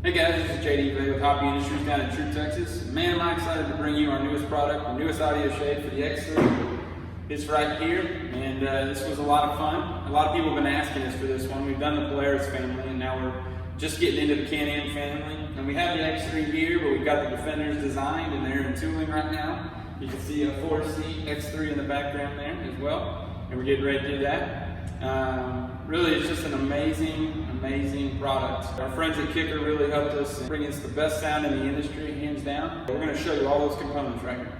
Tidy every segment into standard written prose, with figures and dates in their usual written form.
Hey guys, this is JD with Hoppe Industries down in True, Texas. Man, am I excited to bring you our newest product, our newest audio shade for the X3. It's right here, and this was a lot of fun. A lot of people have been asking us for this one. We've done the Polaris family, and now we're just getting into the Can-Am family. And we have the X3 here, but we've got the Defenders designed, and they're in tooling right now. You can see a 4-seat X3 in the background there as well, and we're getting ready to do that. Really, it's just an amazing product. Our friends at Kicker really helped us bring us the best sound in the industry, hands down. We're going to show you all those components right here.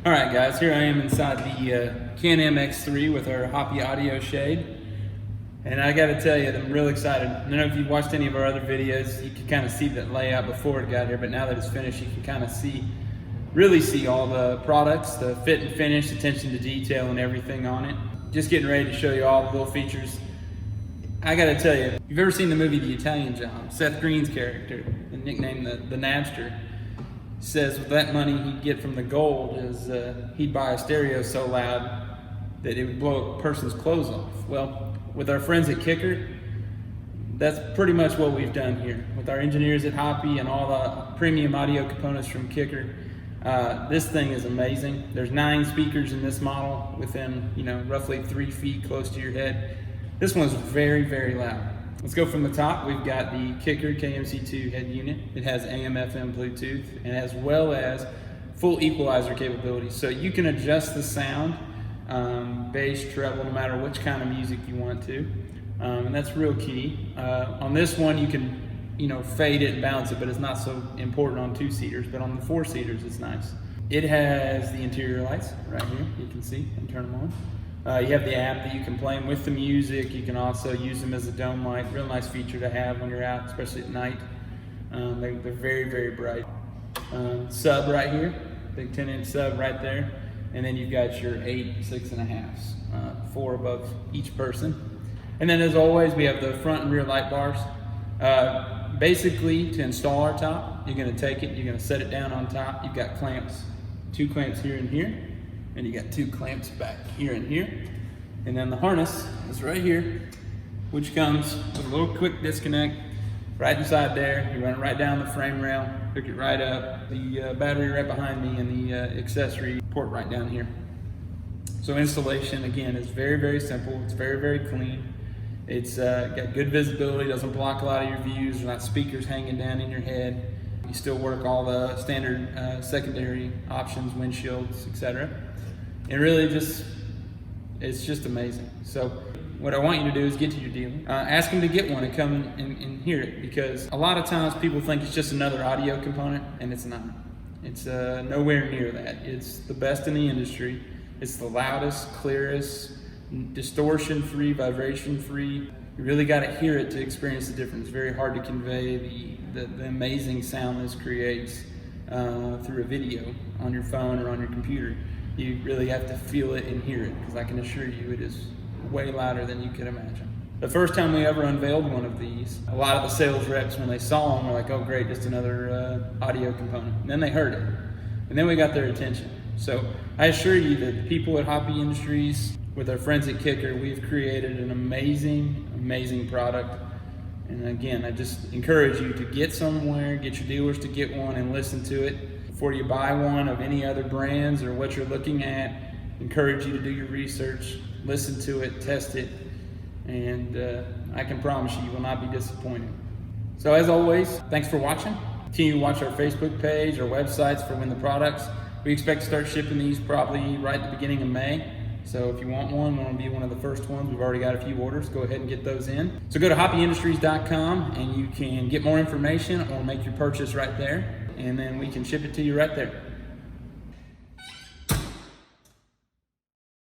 All right, guys, here I am inside the Can-Am X3 with our Hoppe audio shade. And I got to tell you, I'm real excited. I don't know if you've watched any of our other videos, you can kind of see that layout before it got here, but now that it's finished, you can kind of really see all the products, the fit and finish, attention to detail and everything on it. Just getting ready to show you all the little features. I gotta tell you, if you've ever seen the movie The Italian Job, Seth Green's character, nicknamed the Napster, says with that money he'd get from the gold is he'd buy a stereo so loud that it would blow a person's clothes off. Well, with our friends at Kicker, that's pretty much what we've done here. With our engineers at Hoppe and all the premium audio components from Kicker, this thing is amazing. There's 9 speakers in this model within, roughly 3 feet close to your head. This one's very loud. Let's go from the top. We've got the Kicker KMC2 head unit. It has AM, FM, Bluetooth, and as well as full equalizer capabilities. So you can adjust the sound, bass, treble, no matter which kind of music you want to. And that's real key. On this one, you can fade it and balance it, but it's not so important on 2-seaters, but on the 4-seaters, it's nice. It has the interior lights right here, you can see, and turn them on. You have the app that you can play them with the music. You can also use them as a dome light. Real nice feature to have when you're out, especially at night. They're very bright. Sub right here, big 10-inch sub right there. And then you've got your 8 6.5s, 4 above each person. And then as always, we have the front and rear light bars. Basically, to install our top, you're going to take it, you're going to set it down on top. You've got clamps, 2 clamps here and here, and you got 2 clamps back here and here. And then the harness is right here, which comes with a little quick disconnect right inside there. You run it right down the frame rail, pick it right up, the battery right behind me, and the accessory port right down here. So installation, again, is very simple. It's very clean. It's got good visibility, doesn't block a lot of your views. There's not speakers hanging down in your head. You still work all the standard secondary options, windshields, etc. And really it's just amazing. So what I want you to do is get to your dealer, ask them to get one and come and hear it, because a lot of times people think it's just another audio component, and it's not. It's nowhere near that. It's the best in the industry. It's the loudest, clearest, distortion-free, vibration-free. You really got to hear it to experience the difference. It's very hard to convey the amazing sound this creates through a video on your phone or on your computer. You really have to feel it and hear it, because I can assure you it is way louder than you could imagine. The first time we ever unveiled one of these, a lot of the sales reps, when they saw them, were like, oh great, just another audio component. And then they heard it, and then we got their attention. So I assure you that the people at Hoppe Industries, with our friends at Kicker, we've created an amazing product. And again, I just encourage you to get somewhere, get your dealers to get one and listen to it. Before you buy one of any other brands or what you're looking at, encourage you to do your research, listen to it, test it, and I can promise you will not be disappointed. So as always, thanks for watching. Continue to watch our Facebook page, our websites for when the products. We expect to start shipping these probably right at the beginning of May. So if you want one to be one of the first ones, we've already got a few orders. Go ahead and get those in. So go to hoppeindustries.com and you can get more information or make your purchase right there, and then we can ship it to you right there.